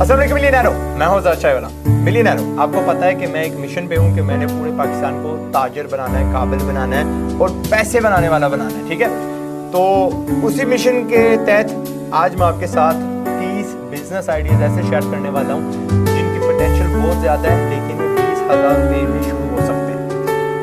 अस्सलाम वालेकुम मिलियनेरो, मैं हूं ज़ाहिर चाय वाला। मिलियनेरो, आपको पता है कि मैं एक मिशन पे हूं कि मैंने पूरे पाकिस्तान को ताजिर बनाना है, काबिल बनाना है और पैसे बनाने वाला बनाना है, ठीक है। तो उसी मिशन के तहत आज मैं आपके साथ 30 बिजनेस आइडियाज़ ऐसे शेयर करने वाला हूँ जिनकी पोटेंशियल बहुत ज़्यादा है, लेकिन वो 20,000 रुपये में शुरू हो सकते हैं।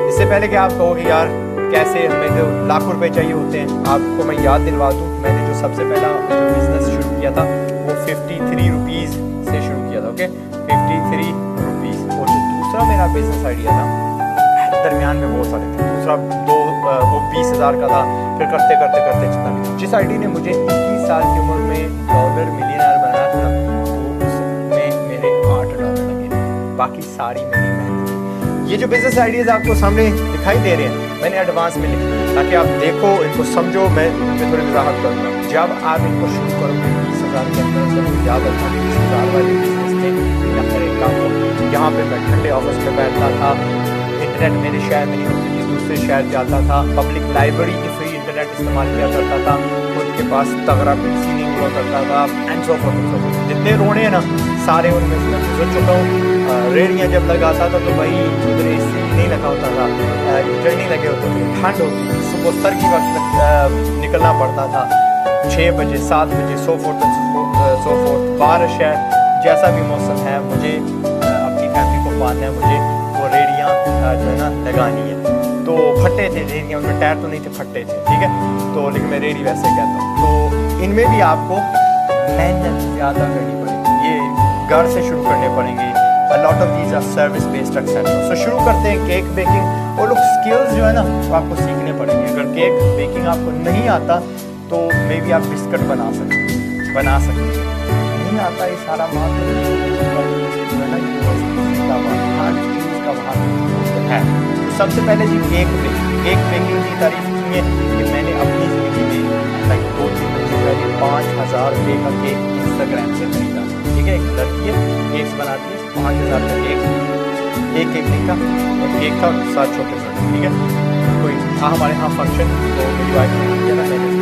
इससे पहले कि आप कहोगे यार कैसे, हमें जो लाखों रुपए चाहिए होते हैं, आपको मैं याद दिलवा दूँ, मैंने जो सबसे पहला जो बिज़नेस शुरू किया था वो 53 रुपीज़ से शुरू किया था, ओके, 53 रुपीज़। और जो दूसरा मेरा बिज़नेस आइडिया था, दरमियान में बहुत सारे थे, दूसरा वो 20,000 का था, फिर करते करते करते जितना भी, जिस आइडिया ने मुझे 21 साल की उम्र में डॉलर मिलियनर बनाया था, तो उसमें मेरे $8 लगे, बाकी सारी मेरी मेहनत। ये जो बिज़नेस आइडियाज़ आपको सामने दिखाई दे रहे हैं, मैंने एडवांस में लिखे ताकि आप देखो, इनको समझो, मैं इनमें थोड़ी वजाहत करूँगा। जब आप इनको शुरू करोगे 20,000 के अंदर, याद रखना 20,000 वाले बिजनेस में या फिर एक काम हो, यहाँ पे मैं ठंडे ऑफिस में बैठता था, इंटरनेट मेरे शहर में नहीं होती थी, दूसरे शहर जाता था, पब्लिक लाइब्रेरी की फ्री इंटरनेट इस्तेमाल किया करता था, खुद के पास तगड़ा पीसी नहीं हुआ करता था, एंड सो फोर्थ। जितने रोने हैं ना सारे उनमें से गुजर चुका हूँ। रेड़ियाँ जब लगाता था तो वही उधर एसी नहीं लगा होता था, हीटर नहीं लगे होते थे, ठंड होती थी, सुबह सर की वक्त निकलना पड़ता था 6 बजे 7 बजे, सो फोर्थ बारिश है, जैसा भी मौसम है, मुझे अपनी फैमिली को पालना है, मुझे वो रेड़ियाँ जो है ना लगानी है। तो फट्टे थे रेड़ियाँ, उनमें टायर तो नहीं थे, फट्टे थे, ठीक है। तो लेकिन मैं रेड़ी वैसे कहता हूँ। तो इनमें भी आपको मेहनत ज़्यादा करनी पड़ेगी, ये घर से शुरू करने पड़ेंगे। A lot of these are service based etc. So शुरू करते हैं केक बेकिंग। और लोग स्किल्स जो है ना वो आपको सीखने पड़ेंगे। अगर केक बेकिंग आपको नहीं आता तो मे बी आप बिस्किट बना सकते नहीं आता, ये सारा माल है। तो सबसे पहले जी केक बेकिंग की तारीफ सुनिए कि मैंने अपनी ज़िंदगी में लाइक 2-3 महीने पहले 5,000 रुपये का केक इंस्टाग्राम से खरीदा, ठीक है। एक लड़की है, केक्स बनाती है, 5,000 का केक, एक केक नहीं था, केक था 7 छोटे, ठीक है। कोई था हमारे यहाँ फंक्शन, तो मेरी वाइफ ने किया था, मैंने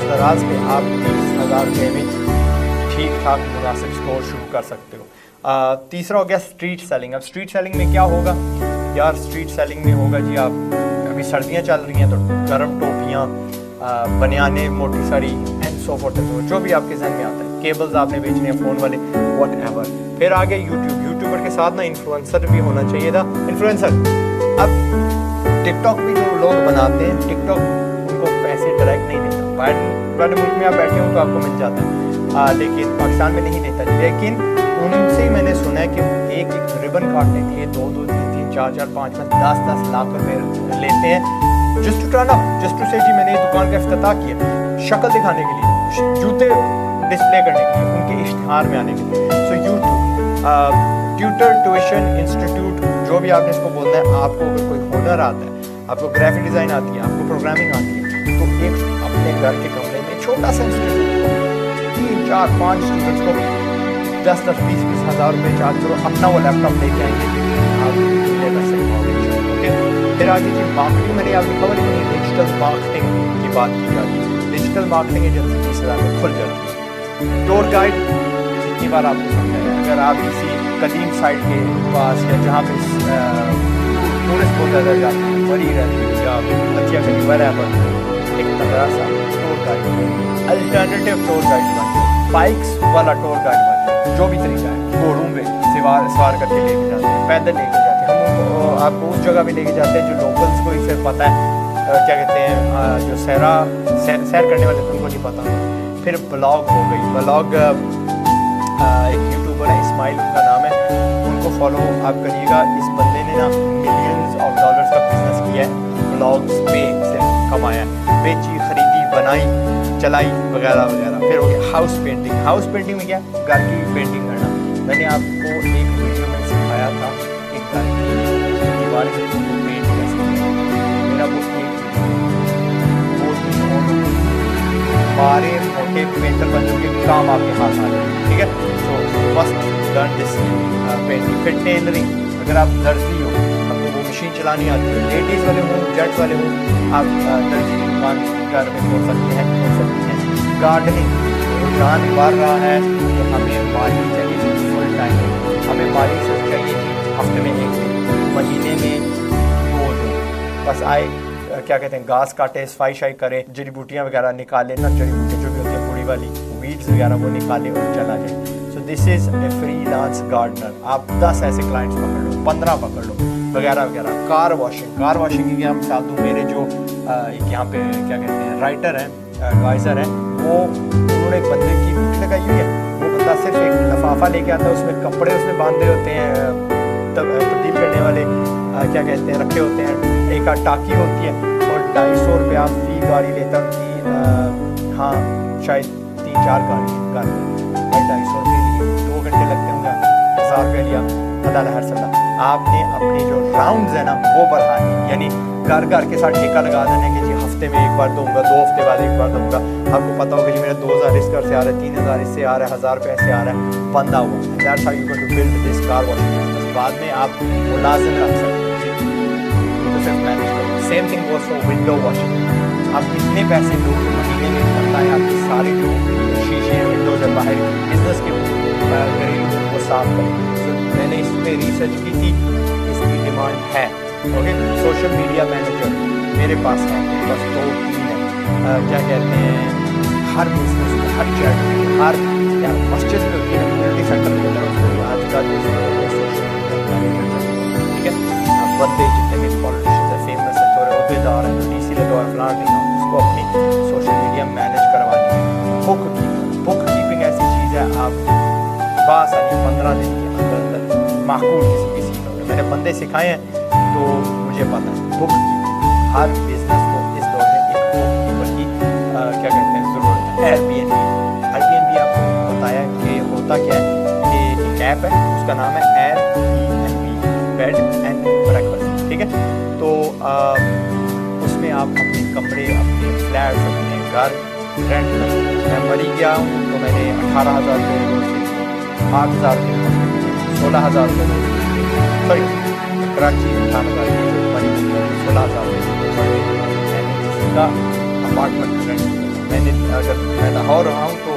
दराज पे आप 20,000 रुपये में ठीक ठाक मुनासिब स्टोर शुरू कर सकते हो। तीसरा हो गया स्ट्रीट सेलिंग। अब स्ट्रीट सेलिंग में क्या होगा यार, स्ट्रीट सेलिंग में होगा जी, आप अभी सर्दियाँ चल रही हैं तो गर्म टोपियाँ, बनियाने, मोटी साड़ी एंड सो फोर्थ, जो भी आपके जहन में आता है, केबल्स आपने बेचने हैं, फ़ोन वाले, वॉट एवर। फिर आगे यूट्यूबर के साथ ना इन्फ्लुएंसर भी होना चाहिए था। इन्फ्लुएंसर, अब टिकटॉक भी जो लोग बनाते हैं, टिकटॉक उनको पैसे डायरेक्ट नहीं देता। बाहर मुल्क में आप बैठे हो तो आपको मिल जाता है, लेकिन पाकिस्तान में नहीं देता। लेकिन उनसे ही मैंने सुना है कि एक रिबन काटने के लिए 2-2, 3-3, 4-4, 5-5, 10-10 लाख रुपए लेते हैं, just to turn up, just to से जी मैंने दुकान का इफ्तिताह किया, शक्ल दिखाने के लिए, जूते डिस्प्ले करने के लिए, उनके इश्तिहार में आने के लिए। So YouTube, tutor, tuition institute, जो भी आपने इसको बोलना है, आपको अगर कोई हुनर आता है, आपको ग्राफिक डिज़ाइन आती है, आपको प्रोग्रामिंग आती है, तो एक अपने घर के कमरे में छोटा सा इंस्टीट्यूट, 3, 4, 5 स्टूडेंट्स को 10-10, 20-20 हज़ार रुपये चार्ज करो, अपना वो लैपटॉप लेके आएंगे, आप ले कर सकते हो, ओके। फिर आगे जी मार्केटिंग, मैंने आपकी खबर नहीं, डिजिटल मार्केटिंग की बात की जाती है। डिजिटल मार्केटिंग एजेंसी 20,000 में खुल जाती है। टूर गाइड, कितनी बार आपको समझाया, अगर आप किसी कदीम साइट के पास या जहाँ पे टूरिस्ट बहुत ज़्यादा जाते हैं, बड़ी रहती है या बच्चियाँ कहीं बराबर, एक तगड़ा सा tour guide, alternative tour guide बन, बाइक्स वाला टूर गाइड बन, जो भी तरीका है, घोड़ों पे सवार करके लेके जाते हैं, पैदल लेके जाते हैं, हम आपको उस जगह भी लेके जाते हैं जो लोकल्स को ही सिर्फ पता है, क्या कहते हैं, जो सैर करने वाले उनको नहीं पता। फिर ब्लॉग हो गई, ब्लॉग एक यूट्यूबर है, इस्माइल उनका नाम है, उनको फॉलो आप करिएगा। इस बंदे ने ना मिलियंस ऑफ डॉलर्स का बिजनेस किया है, ब्लॉग्स पे से कमाया है, बेची, खरीदी, बनाई, चलाई वगैरह वगैरह। फिर हो गया हाउस पेंटिंग। हाउस पेंटिंग में क्या, घर की पेंटिंग करना। मैंने आपको एक वीडियो में सिखाया था कि घर की दीवार में पेंट कैसे, मेरा वो बारे मोटे पेंटर बन चुके, काम आपके हाथ आ जाए, ठीक है। तो मस्ट लर्न दिस पेंटिंग। फिर टेलरिंग, अगर आप दर्जी हो, आपको वो मशीन चलानी आती है, लेडीज़ वाले हों, जेंट्स वाले हों, आप दर्जी की दुकान घर में खोल सकते हैं, गार्डनिंग रुझान बढ़ रहा है कि हमें माली चाहिए फुल टाइम, हमें माली सिर्फ चाहिए कि हफ्ते में 1 दिन, महीने में 2 दिन, बस आए क्या कहते हैं घास काटे, सफाई शाई करे, जड़ी बूटियाँ वगैरह निकाले ना, जड़ी बूटियाँ जो भी होती हैं बूढ़ी वाली वीड्स वगैरह वो निकाले और चला जाए। So this is a freelance gardener. आप 10 ऐसे क्लाइंट्स पकड़ लो, 15 पकड़ लो वगैरह वगैरह। कार वॉशिंग की क्या मिसाल दूँ, मेरे जो यहाँ पे क्या कहते हैं राइटर हैं, एडवाइज़र हैं, वो उन्होंने एक बंदे की ड्यूटी लगाई हुई है। वो बंदा सिर्फ एक लिफाफा लेके आता है, उसमें कपड़े उसमें बांधे होते हैं, तब्दील करने वाले क्या कहते हैं रखे होते हैं, एक टाकी होती है और 250 रुपया फी गाड़ी लेता उनकी। हाँ शायद 3-4 गाड़ी 250 रुपये लिए 2 घंटे लगते होंगे, 1000 रुपये लिया, अल्लाह हर सल्ला। आपने अपनी जो राउंड्स है ना वो बढ़ानी, यानी घर के साथ ठेका लगा देने कि जी हफ्ते में 1 बार दूंगा, 2 हफ्ते बाद 1 बार दूंगा। आपको पता होगा जी मेरा 2000 इस घर से आ रहा है, 3000 इससे आ रहा है, 1000 रुपये ऐसे आ रहा है, बंदा हुआ। That's how you going to build this car washing business. बाद में आप मुलाजिम रख सकते हैं, उनको सिर्फ मैनेज करो। Same thing goes for window washing. आप कितने पैसे लोग महीने में बनता है आपकी सारी जो शीशे विंडोज है बाहर बिजनेस के घरेलू वो साफ करें। तो मैंने इस पर रिसर्च की थी, इसकी डिमांड है। ओके, सोशल मीडिया मैनेजर मेरे पास है, मेरे पास 2-3 है। क्या कहते हैं हर बिजनेस को, हर चैट, हर यार मस्जिद में होती है, कम्युनिटी सेंटर में होता है, उसको आज का जो सोशल मीडिया मैनेजर, ठीक है। आप बंदे जितने भी पॉलिटिशियंस है, फेमस है, थोड़े उहदेदार हैं, डीसी लगा हुआ फलाना ढींगा, उसको अपनी सोशल मीडिया मैनेज करवानी है। बुक कीपिंग ऐसी चीज़ है, आप बासानी 15 दिन के अंदर अंदर माकूल किसी भी सीख लोगे। मैंने बंदे सिखाए हैं तो मुझे पता है बुक कीपिंग हर बिजनेस को इस दौर में एक बुक कीपर की क्या कहते हैं ज़रूरत है। Airbnb आपको बताया कि होता क्या है कि एक ऐप है, उसका नाम है Airbnb, बेड एंड ब्रेकफास्ट, ठीक है। तो उसमें आप अपने कमरे, अपने फ्लैट्स, अपने घर रेंट कर सकते हैं। मैं मरी गया हूँ तो मैंने 18,000 रुपये 8,000 रुपये 16,000 रुपये सॉरी कराची 18,000 रुपये मरी 16,000 रुपये मैंने किसी का अपार्टमेंट रेंट। मैंने अगर मैं लाहौर रहा हूँ तो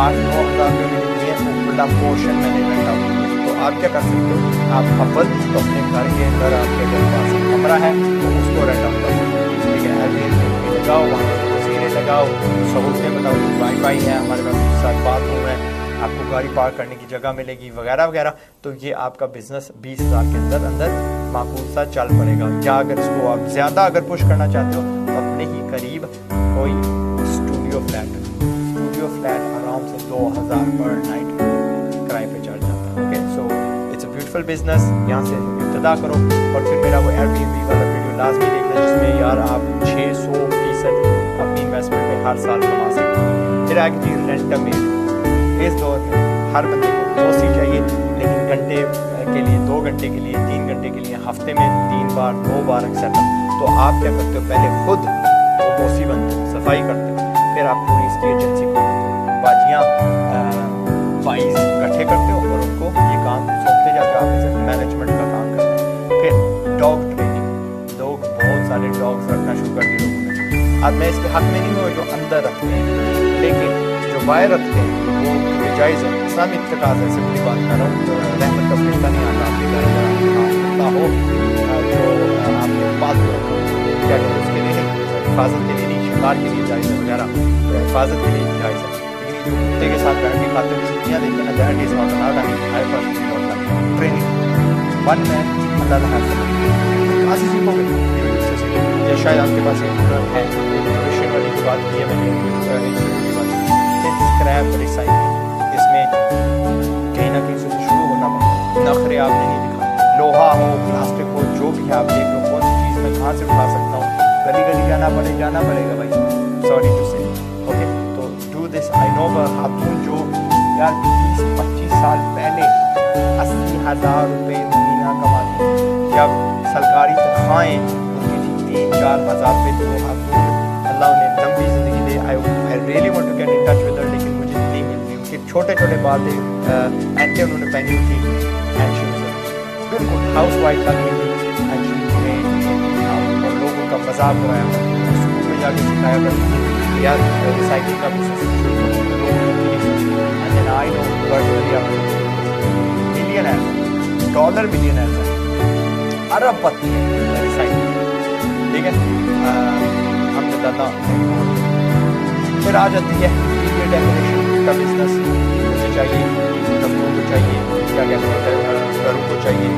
8-9 हज़ार रुपये मैंने दिए, वो बड़ा पोर्शन मैंने रेंट आउट। तो आप क्या कर सकते हो, आप अव्वल तो अपने घर के अंदर आपके घर पास कमरा है तो उसको रेंट आउट कर सकते हो, ठीक है। Airbnb लगाओ, वहाँ पर तस्वीरें लगाओ, सहूलतें बताओ, वाईफाई है हमारे पास, साथ बाथरूम है, आपको गाड़ी पार्क करने की जगह मिलेगी वगैरह वगैरह। तो ये आपका बिजनेस 20,000 के अंदर अंदर माकूल सा चल पड़ेगा। या अगर इसको आप ज़्यादा अगर पुश करना चाहते हो तो अपने ही करीब कोई स्टूडियो फ्लैट आराम से 2,000 पर नाइट किराए पे चढ़ जाता है। Okay, so it's a beautiful business. यहाँ से इब्तिदा करो और फिर मेरा वो Airbnb वाला वीडियो लाजमी देखना जिसमें यार आप 600% अपनी इन्वेस्टमेंट में हर साल कमा सकते हो। फिर आगे चीज़ रेंट में इस दौर में हर बंदे को 2 सीट चाहिए, लेकिन घंटे के लिए, 2 घंटे के लिए, 3 घंटे के लिए, हफ्ते में 3 बार 2 बार एक्सेट्रा। तो आप क्या करते हो, पहले खुद ओसी बनते हो, सफाई करते हो, फिर आप पूरी इसकी एजेंसी खोलते हो, बाजियाँ बाइस इकट्ठे करते हो और उनको ये काम सौंपते जाते हो। आप सिर्फ मैनेजमेंट का काम करते हो। फिर डॉग ट्रेनिंग, लोग बहुत सारे डॉग्स रखना शुरू कर दिए लोगों ने। अब मैं इसके हक में नहीं हूँ जो अंदर रखते हैं, लेकिन जो बाहर रखते हैं वो जायज़ है, इस्लामी तकाज़ा है। सिंपली बात कर रहा हूँ, रहमत का फरिश्ता नहीं आता आपके घर कुत्ता हो जो आपके पास रखो, क्या कहते हैं उसके लिए हिफाजत के लिए नहीं, शिकार के लिए जायज़ है वगैरह, हिफाजत के लिए जायज़ है। लेकिन जो कुत्ते के साथ बैठ के खाते हुए दुनिया देखते हैं, that is not allowed. Training 1 man अल्लाह कहाँ से सीखोगे, यूट्यूब से सीखोगे। या शायद आपके पास एक प्रोग्राम है, क्वेश्चन वाली की बात की है मैंने, इंस्टीट्यूट की बात की, स्क्रैप रिसाइकलिंग, इसमें कहीं ना कहीं से शुरू होना पड़ता है। नखरे आपने नहीं दिखा, लोहा हो, प्लास्टिक हो, जो भी है आप देख लो कौन सी चीज़ मैं कहाँ से उठा सकता हूँ। गली जाना पड़ेगा भाई, सॉरी टू से। ओके, तो डू दिस। आई नो खातून जो यार 20-25 साल पहले 80,000 रुपये महीना कमाती, जब सरकारी तनख्वाहें होती थी 3-4 हज़ार रुपये, तो वो खातून अल्लाह उन्हें लंबी ज़िंदगी दे। I really want to get in touch with her, लेकिन मुझे नहीं मिलती। उनके छोटे बातें एंटे उन्होंने पहनी थी, एंड शी वाज बिल्कुल हाउस वाइफ लग रही थी, एंड शी और लोगों का मजाक उड़ाया, स्कूल में जाके सिखाया करती थी यार रिसाइकलिंग का बिजनेस शुरू and then I know personally आप मिलियनर डॉलर मिलियनर है, अरबपति है रिसाइकलिंग, ठीक है। हम बताता हूँ। फिर आ जाती है इंटीरियर डेकोरेशन का बिजनेस, मुझे चाहिए दफ्तरों को चाहिए, क्या कहते हैं घरों को चाहिए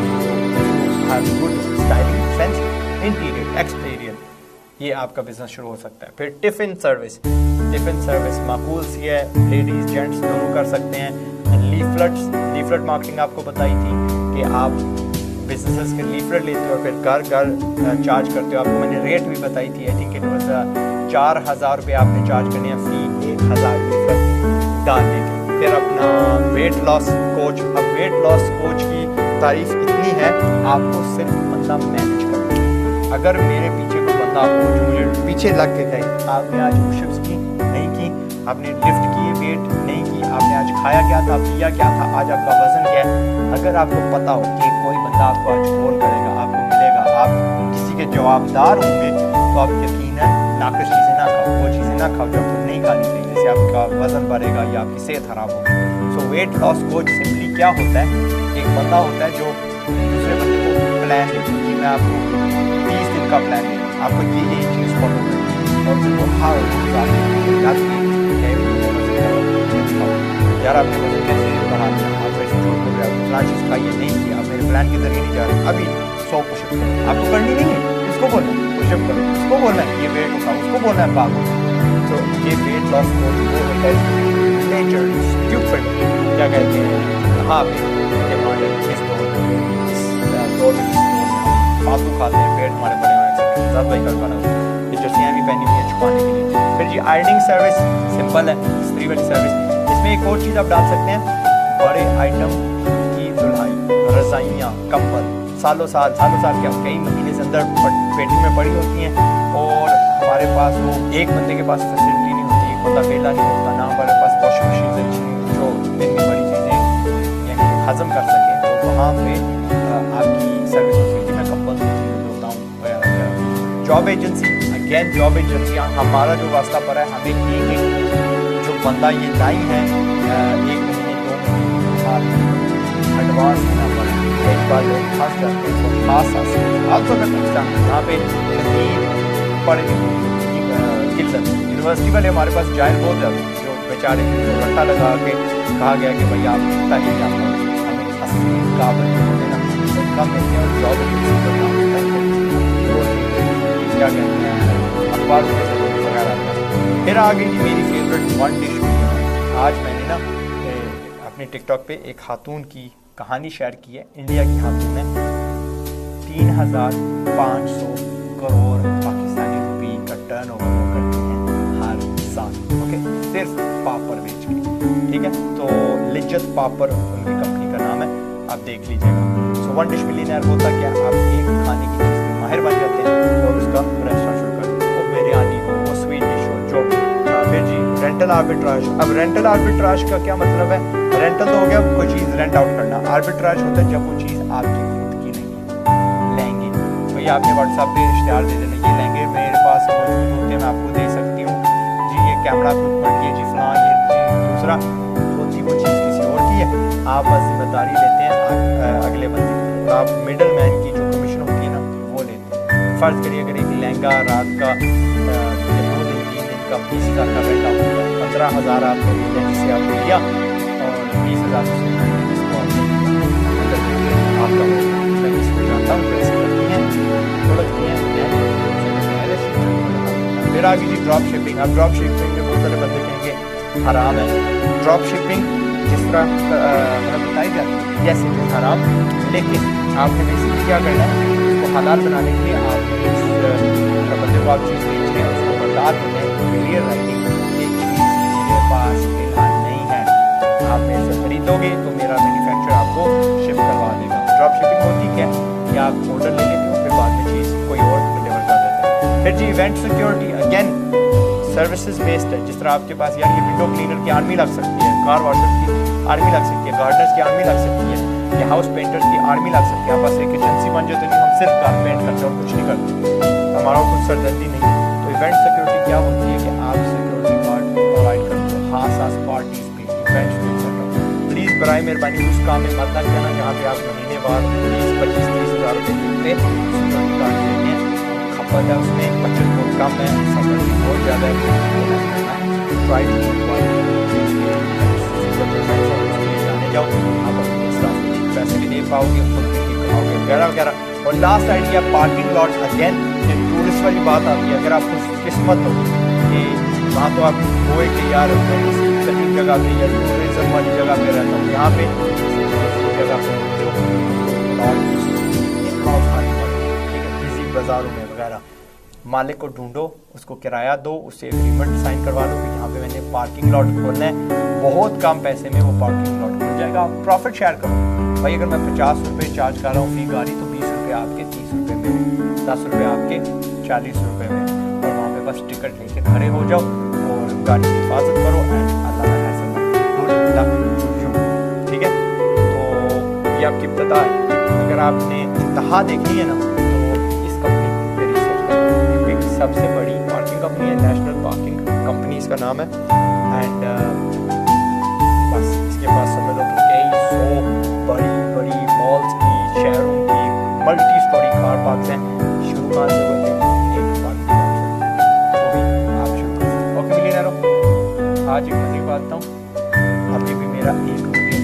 good styling sense, interior exterior, ये आपका बिजनेस शुरू हो सकता है। फिर टिफ़िन सर्विस माकूल सी है, लेडीज़ जेंट्स दोनों कर सकते हैं। लीफलेट मार्केटिंग आपको बताई थी कि आप बिजनेसेस के लीफलेट लेते हो, फिर घर चार्ज करते हो। आपको मैंने रेट भी बताई थी, आई थिंक इट वाज 4,000 रुपये आपने चार्ज करने हैं फी 1,000 लीफलेट डालने के। फिर अपना वेट लॉस कोच, अब वेट लॉस कोच की तारीफ इतनी है, आपको सिर्फ बंदा मैनेज करना है। अगर मेरे पीछे कोई बंदा हो जो मुझे पीछे लग के कहे आपने आज पुशअप्स की नहीं की, आपने लिफ्ट की वेट नहीं की, आपने आज खाया क्या था, पिया क्या था, आज आपका वजन क्या है, अगर आपको पता हो कि कोई बंदा आपको आज कॉल करेगा, आपको मिलेगा, आप किसी के जवाबदार होंगे, तो आप यकीनन नाकस चीज़ें ना खाओ, वो चीज़ें ना खाओ जो आपको नहीं खानी चाहिए, जैसे आपका वजन बढ़ेगा या आपकी सेहत खराब होगी। सो वेट लॉस कोच सिंपली क्या होता है, एक बंदा होता है जो दूसरे बंदे को प्लान देता है कि मैं आपको 30 दिन का प्लान दूँ, आपको ये चीज़ फॉलो करनी है, और फिर वो हर रोज़ आपको याद यार आपने वजन कैसे बढ़ा दिया, आप वैसे जोड़ हो गया, फलां चीज़ खाइए नहीं किया, आप मेरे प्लान के जरिए नहीं जा रहे, अभी 100 पुशअप करो, आपको करनी नहीं है, उसको बोलना है पुशअप करो, उसको बोलना है ये वेट उठाओ, उसको बोलना है भागो। तो ये वेट लॉस कोच वो होता है नेचर स्टूपिड, क्या कहते हैं हाँ डिमांड इस दौर में फालतू खाते हैं, पेट हमारे बड़े हुए ज़्यादा ही कर पाना, ये जर्सियाँ भी पहनी हुई है छुपाने के लिए। फिर जी आयरनिंग सर्विस सिंपल है, स्त्री वाली सर्विस। इसमें एक और चीज़ आप डाल सकते हैं, बड़े आइटम की धुलाई, रज़ाइयाँ, कंबल, सालों साल क्या कई महीने से अंदर पेटी में पड़ी होती हैं, और हमारे पास वो एक बंदे के पास फैसिलिटी नहीं होती, एक बंदा वेला नहीं होता, ना हमारे पास वॉशिंग मशीन अच्छी जो इतनी बड़ी चीज़ें यानी हजम कर सके, तो वहाँ पे आपकी सर्विस होती है। मैं कंबल होता हूँ। जॉब एजेंसी, अगेन जॉब एजेंसियाँ हमारा जो वास्ता पड़ा है, हमें एक जो बंदा ये लाई है 1 महीने 2 महीने साल एडवांस देना पड़ा है, एक बार लोग फंस जाते हैं, तो खास आल्सो मैं पूछता हूँ यहाँ पे पढ़े किल्लत, यूनिवर्सिटी वाले हमारे पास जाहिर बहुत जाते हैं, जो बेचारे रट्टा लगा के कहा गया कि भाई आप इतना ही जानते हो, हमें असली काबिल होने ना तो कम मिलते हैं, और जॉब एजेंसी का काम होता है क्या कहते हैं अखबार वगैरह। फिर आ गई मेरी फेवरेट वन डिश वीडियो। आज मैंने ना अपने टिकटॉक पे एक खातून की कहानी शेयर की है, इंडिया की खातून है, 3,500 करोड़ पाकिस्तानी रुपये का टर्नओवर वो करती हैं हर साल, ओके, सिर्फ पापड़ बेच के, ठीक है। तो लिज्जत पापड़ उनकी कंपनी का नाम है, आप देख लीजिएगा। सो वन डिश मिलियनेयर होता क्या, आप एक खाने की चीज़ में माहिर बन जाते हैं और उसका रेस्टोरेंट शुरू कर देते हैं, वो बिरयानी हो, वो स्वीट डिश हो, जो फिर जी रेंटल आर्बिट्राज। अब रेंटल आर्बिट्राज का क्या मतलब है, रेंटल तो हो गया कोई चीज़ रेंट आउट करना, आर्बिट्राज होता है जब वो चीज़ आपकी खुद की नहीं है। लहंगे, भाई आपने व्हाट्सएप पे इश्तेहार दे देना, ये लहंगे मेरे पास मौजूद होते हैं, मैं आपको दे सकती हूँ जी, ये कैमरा खुद पड़िए जी, फलां ये जी, दूसरा होती वो चीज़ किसी और की है, आप बस जिम्मेदारी लेते हैं अगले बंदे की, आप मिडल मैन की जो कमीशन होती है ना वो लेते हैं। फ़र्ज़ करिए अगर एक लहंगा रात का 2 दिन 3 दिन का 20,000 का रेंट आउट हुआ, 15,000 आपको मिले जिसे आपने लिया, और 20,000 जिसको आपका मैं किसको जानता हूँ कैसे करती हैं प्रोडक्ट हैं। फिर आगे जी ड्रॉप शिपिंग। अब ड्रॉप शिपिंग में बहुत सारे बंदे कहेंगे हराम है, ड्रॉप शिपिंग जिस तरह हमें बताई जाती है यस इट इज़ हराम, लेकिन आपने बेसिकली क्या करना है, उसको हलाल बनाने के लिए आप बंदे को आप चीज़ बेच रहे हैं उसको बता देते हैं क्लियर राइटिंग, ये चीज़ मेरे पास फिलहाल नहीं है, आप मेरे से खरीदोगे तो मेरा मैन्युफैक्चर आपको शिप करवा देगा। ड्रॉप शिपिंग होती क्या है कि आप ऑर्डर ले लेते हो, फिर बाद में चीज़ कोई और डिलीवर कर देता है। फिर जी event security, again services based है, जिस तरह आपके पास यार ये विंडो क्लीनर की आर्मी लग सकती है, कार वॉशर की आर्मी लग सकती है, गार्डनर्स की आर्मी लग सकती है, या हाउस पेंटर्स की आर्मी लग सकती है। आप बस एक एजेंसी बन जाते नहीं, हम सिर्फ कार पेंट करते और कुछ नहीं करते, हमारा कुछ सरदर्दी नहीं है। तो इवेंट सिक्योरिटी क्या होती है कि आप सिक्योरिटी برائے مہربانی اس کام میں مت نہ کرنا جہاں پہ آپ مہینے بعد 20-25-30 ہزار روپے ملتے سیکورٹی گارڈ لیتے ہیں. کھپت ہے اس میں, بجٹ بہت کم ہے, سفر بھی بہت زیادہ ہے. ٹرائی جانے جاؤ, آپ اپنے اسٹاف پیسے بھی دے پاؤ گے, خود بھی کماؤ گے وغیرہ وغیرہ. اور last idea parking lot. Again یہ ٹورسٹ والی بات آتی ہے, اگر آپ خوش قسمت ہو کہ وہاں تو آپ ہوئے کہ یار میں کسی قدیم جگہ پہ یا ٹوریزم والی جگہ پہ رہتا ہوں, یہاں پہ جگہ پہ بزی بازاروں میں وغیرہ, مالک کو ڈھونڈو, اس کو کرایہ دو, اس سے ایگریمنٹ سائن کروا لو کہ یہاں پہ میں نے پارکنگ لاٹ کھولنا ہے. بہت کم پیسے میں وہ پارکنگ لاٹ کھل جائے گا. پروفٹ شیئر کرو بھائی, اگر میں 50 روپے چارج کر رہا ہوں فی گاڑی تو 20 روپے آپ کے 30 روپے میں, 10 روپے آپ کے 40 روپے میں, اور وہاں پہ بس ٹکٹ لے کے کھڑے ہو جاؤ اور گاڑی کی حفاظت کرو. اینڈ اللہ ٹھیک ہے. تو یہ آپ کی ابتدا ہے. اگر آپ نے انتہا دیکھنی ہے نا تو اس کمپنی پہ ریسرچ کرو, کیونکہ سب سے بڑی پارکنگ کمپنی ہے, نیشنل پارکنگ کمپنی اس کا نام ہے. اینڈ بس اس کے پاس سمجھ لو کہ کئی 100 بڑی بڑی مالس کی, شہروں کی ملٹی اسٹوری کار پارکس ہیں. شروع کہاں سے ہوئے تھے, ایک پارکنگ وہ بھی آپ شروع کر سکتے. اوکے ملینئروں, آج ایک مزے کی بات بتاؤں, ابھی بھی میرا 1 ملین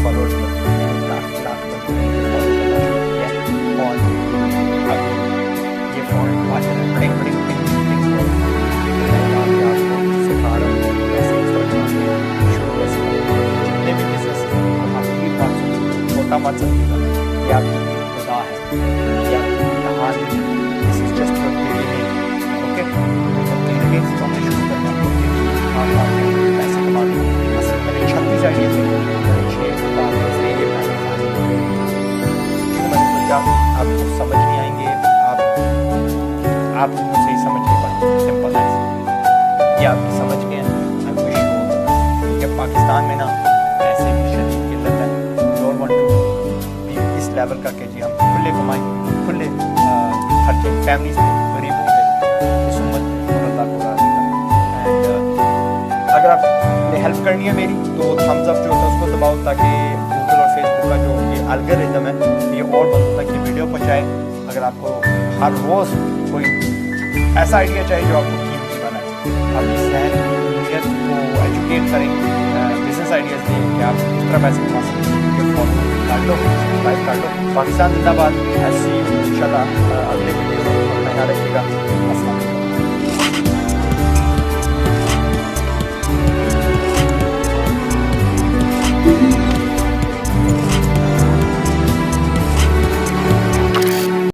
فالوورز لاکھ بندے فالو کرنا شروع کیا ہے. اور اب یہ فون بڑے بڑے آپ کو سکھا رہا ہوں کیسے شروع کر سکتے ہیں. جتنے بھی بزنس آپ کی بات چھوٹا مت سمجھے گا, یہ آپ کی ابتدا ہے, یہ آپ کی انتہا ہے. This is just for beginning. Okay, کہیں نہ کہیں سے ہم نے شروع کرنا ہے, پیسے کمانے. اصل میں نے 36 آئیڈیاز ہیں, میں نے سوچا آپ کو سمجھ نہیں آئیں گے, آپ صحیح سمجھ نہیں پائیں. سمپل ہے, یہ آپ کی سمجھ کے ہیں. کہ پاکستان میں نا ایسے بھی شدید قلت ہے, ڈونٹ وانٹ ٹو بی اس لیول کا کہ جی ہم کھلے کمائیں, کھلے خرچے, فیملیز میں غریب ہوتے اس امت اور اللہ کو راضی کریں. اینڈ اگر آپ نے ہیلپ کرنی ہے میری تو تھمز اپ جو ہوتا ہے اس کو دباؤ, تاکہ گوگل اور فیس بک کا جو یہ الگورتھم ہے یہ اور بندوں تک یہ ویڈیو پہنچائے. اگر آپ کو ہر روز کوئی ایسا آئیڈیا چاہیے جو آپ کو قیمتی بنائے, آپ کی ذہنیت کو ایجوکیٹ کریں, بزنس آئیڈیاز دیں کہ آپ کس طرح پیسے کما سکتے ہیں, فالو کر لو, سبسکرائب کر لو. پاکستان زندہ باد. ایسی ان شاء اللہ اگلے ویڈیو میں خیال رکھیے گا.